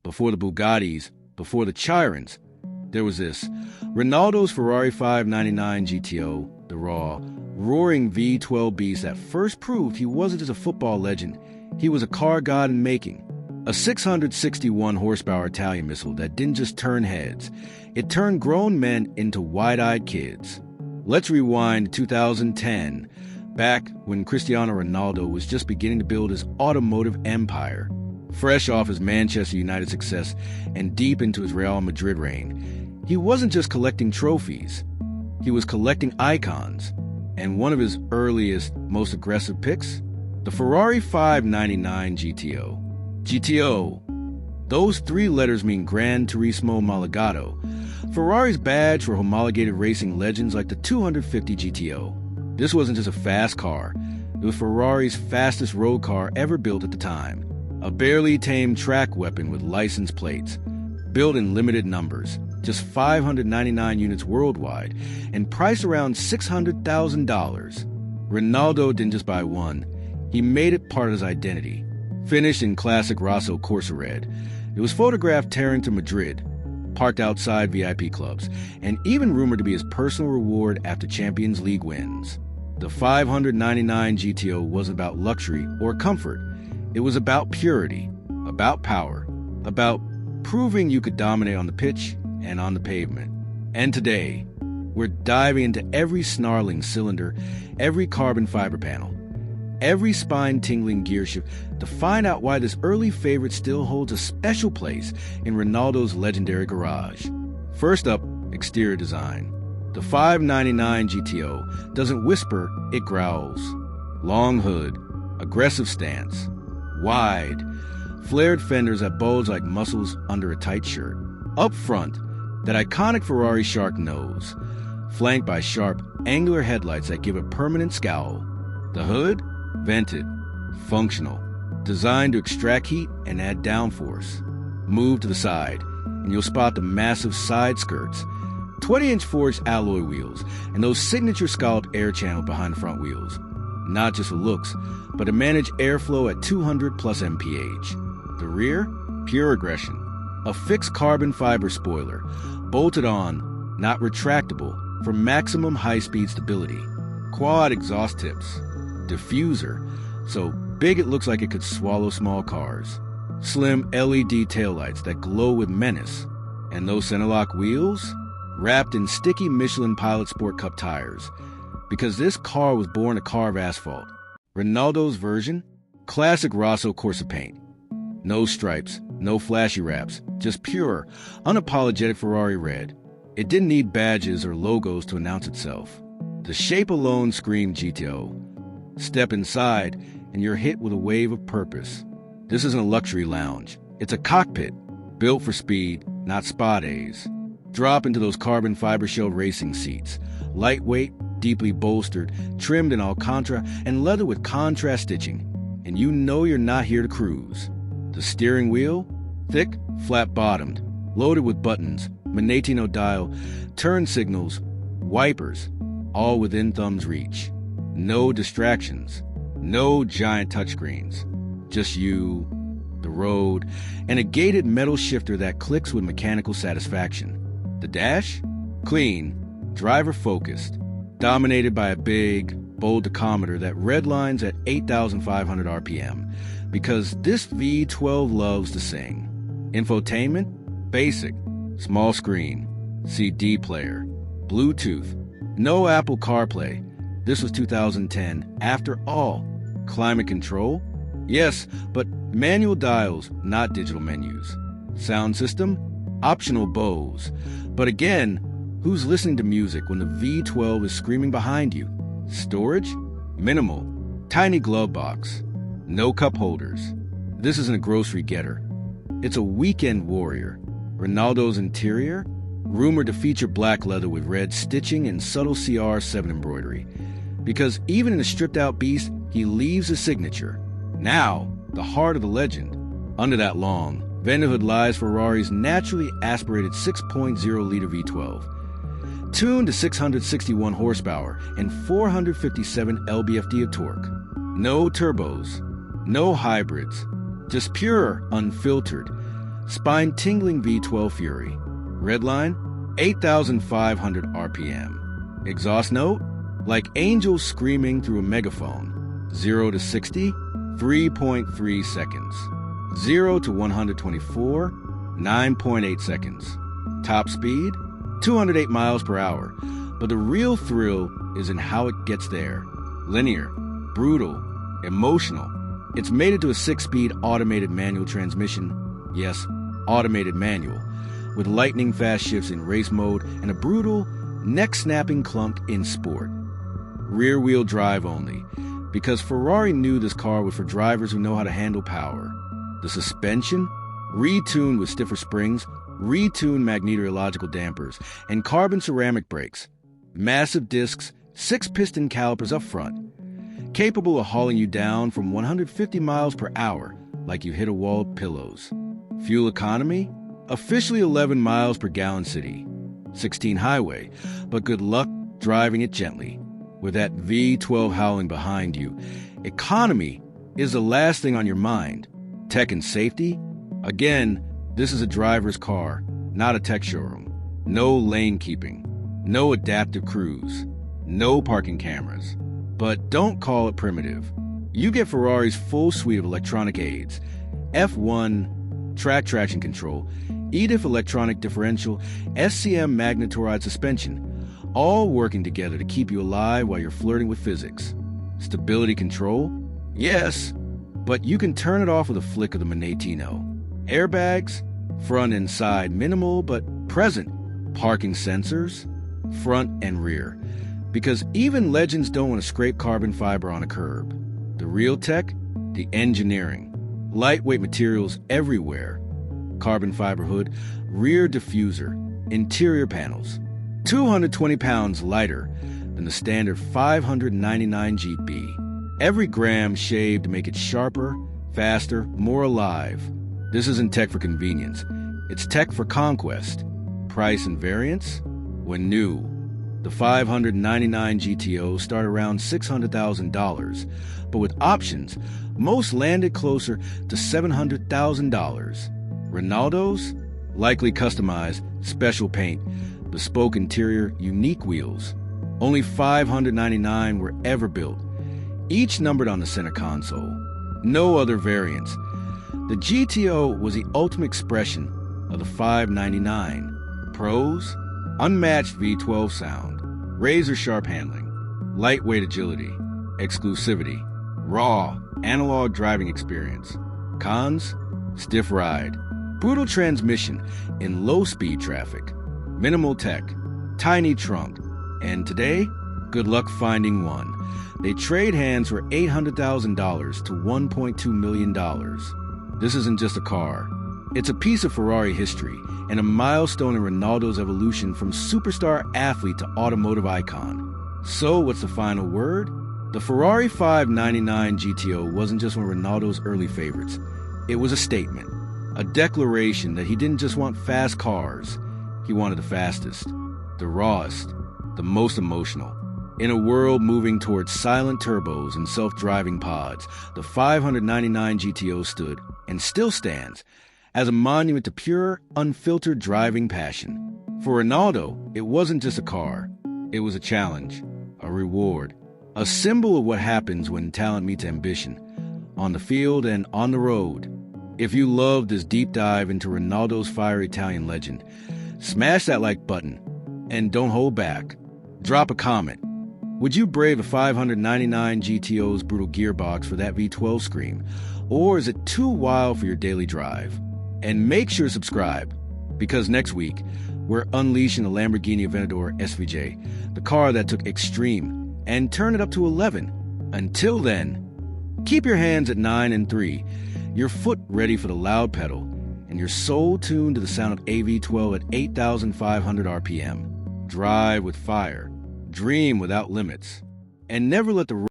before the Bugattis, before the Chirons. There was this. Ronaldo's Ferrari 599 GTO, the raw, roaring V12 beast that first proved he wasn't just a football legend, he was a car god in making. A 661 horsepower Italian missile that didn't just turn heads, it turned grown men into wide-eyed kids. Let's rewind to 2010, back when Cristiano Ronaldo was just beginning to build his automotive empire. Fresh off his Manchester United success and deep into his Real Madrid reign, he wasn't just collecting trophies, he was collecting icons. And one of his earliest, most aggressive picks? The Ferrari 599 GTO. GTO. Those three letters mean Gran Turismo Omologato, Ferrari's badge for homologated racing legends like the 250 GTO. This wasn't just a fast car, it was Ferrari's fastest road car ever built at the time. A barely tamed track weapon with license plates, built in limited numbers, just 599 units worldwide, and priced around $600,000. Ronaldo didn't just buy one, he made it part of his identity. Finished in classic Rosso Corsa red, it was photographed tearing to Madrid, parked outside VIP clubs, and even rumored to be his personal reward after Champions League wins. The 599 GTO wasn't about luxury or comfort. It was about purity, about power, about proving you could dominate on the pitch and on the pavement. And today, we're diving into every snarling cylinder, every carbon fiber panel, every spine-tingling gear shift to find out why this early favorite still holds a special place in Ronaldo's legendary garage. First up, exterior design. The 599 GTO doesn't whisper, it growls. Long hood, aggressive stance, wide, flared fenders that bulge like muscles under a tight shirt. Up front, that iconic Ferrari shark nose, flanked by sharp, angular headlights that give a permanent scowl. The hood? Vented, functional, designed to extract heat and add downforce. Move to the side, and you'll spot the massive side skirts, 20-inch forged alloy wheels, and those signature scalloped air channels behind the front wheels. Not just for looks, but to manage airflow at 200 plus mph. The rear? Pure aggression. A fixed carbon fiber spoiler, bolted on, not retractable, for maximum high-speed stability. Quad exhaust tips. Diffuser, so big it looks like it could swallow small cars. Slim LED taillights that glow with menace. And those center-lock wheels? Wrapped in sticky Michelin Pilot Sport Cup tires. Because this car was born to carve asphalt. Ronaldo's version? Classic Rosso Corsa paint. No stripes, no flashy wraps, just pure, unapologetic Ferrari red. It didn't need badges or logos to announce itself. The shape alone screamed GTO. Step inside, and you're hit with a wave of purpose. This isn't a luxury lounge. It's a cockpit, built for speed, not spa days. Drop into those carbon fiber shell racing seats, lightweight, deeply bolstered, trimmed in Alcantara and leather with contrast stitching, and you know you're not here to cruise. The steering wheel? Thick, flat-bottomed, loaded with buttons, Magnetino dial, turn signals, wipers, all within thumb's reach. No distractions, no giant touchscreens, just you, the road, and a gated metal shifter that clicks with mechanical satisfaction. The dash? Clean, driver-focused, dominated by a big, bold tachometer that redlines at 8,500 RPM, because this V12 loves to sing. Infotainment? Basic, small screen, CD player, Bluetooth, no Apple CarPlay. This was 2010. After all, climate control? Yes, but manual dials, not digital menus. Sound system? Optional Bose. But again, who's listening to music when the V12 is screaming behind you? Storage? Minimal. Tiny glove box. No cup holders. This isn't a grocery getter. It's a weekend warrior. Ronaldo's interior? Rumored to feature black leather with red stitching and subtle CR7 embroidery. Because even in a stripped-out beast, he leaves a signature. Now, the heart of the legend. Under that long, Vanderhood lies Ferrari's naturally aspirated 6.0-liter V12, tuned to 661 horsepower and 457 lb-ft of torque. No turbos, no hybrids, just pure, unfiltered, spine-tingling V12 Fury. Redline, 8,500 RPM. Exhaust note, like angels screaming through a megaphone. 0 to 60, 3.3 seconds. 0 to 124, 9.8 seconds. Top speed, 208 miles per hour. But the real thrill is in how it gets there. Linear, brutal, emotional. It's mated to a 6-speed automated manual transmission. Yes, automated manual. With lightning-fast shifts in race mode and a brutal, neck-snapping clunk in sport. Rear-wheel drive only, because Ferrari knew this car was for drivers who know how to handle power. The suspension, retuned with stiffer springs, retuned magnetological dampers, and carbon ceramic brakes. Massive discs, 6-piston calipers up front, capable of hauling you down from 150 miles per hour like you hit a wall of pillows. Fuel economy, officially 11 miles per gallon city, 16 highway, but good luck driving it gently. With that V12 howling behind you, economy is the last thing on your mind. Tech and safety? Again, this is a driver's car, not a tech showroom. No lane keeping, no adaptive cruise, no parking cameras. But don't call it primitive. You get Ferrari's full suite of electronic aids, F1, traction control, EDIF electronic differential, SCM magnetorized suspension, all working together to keep you alive while you're flirting with physics. Stability control? Yes, but you can turn it off with a flick of the Manettino. Airbags? Front and side minimal, but present. Parking sensors? Front and rear. Because even legends don't want to scrape carbon fiber on a curb. The real tech? The engineering. Lightweight materials everywhere. Carbon fiber hood, rear diffuser, interior panels. 220 pounds lighter than the standard 599 GP. Every gram shaved to make it sharper, faster, more alive. This isn't tech for convenience. It's tech for conquest. Price and variance? When new. The 599 GTO start around $600,000, but with options, most landed closer to $700,000. Ronaldo's? Likely customized, special paint, bespoke interior, unique wheels. Only 599 were ever built, each numbered on the center console. No other variants. The GTO was the ultimate expression of the 599. Pros? Unmatched V12 sound, razor-sharp handling, lightweight agility, exclusivity, raw, analog driving experience. Cons? Stiff ride, brutal transmission in low-speed traffic, minimal tech, tiny trunk, and today, good luck finding one. They trade hands for $800,000 to $1.2 million. This isn't just a car. It's a piece of Ferrari history and a milestone in Ronaldo's evolution from superstar athlete to automotive icon. So what's the final word? The Ferrari 599 GTO wasn't just one of Ronaldo's early favorites. It was a statement, a declaration that he didn't just want fast cars. He wanted the fastest, the rawest, the most emotional. In a world moving towards silent turbos and self-driving pods, the 599 GTO stood, and still stands, as a monument to pure, unfiltered driving passion. For Ronaldo, it wasn't just a car. It was a challenge, a reward, a symbol of what happens when talent meets ambition, on the field and on the road. If you loved this deep dive into Ronaldo's fiery Italian legend, smash that like button, and don't hold back. Drop a comment. Would you brave a 599 GTO's brutal gearbox for that V12 scream, or is it too wild for your daily drive? And make sure to subscribe, because next week, we're unleashing the Lamborghini Aventador SVJ, the car that took extreme, and turned it up to 11. Until then, keep your hands at 9 and 3, your foot ready for the loud pedal, and your soul tuned to the sound of AV12 at 8,500 RPM. Drive with fire, dream without limits, and never let the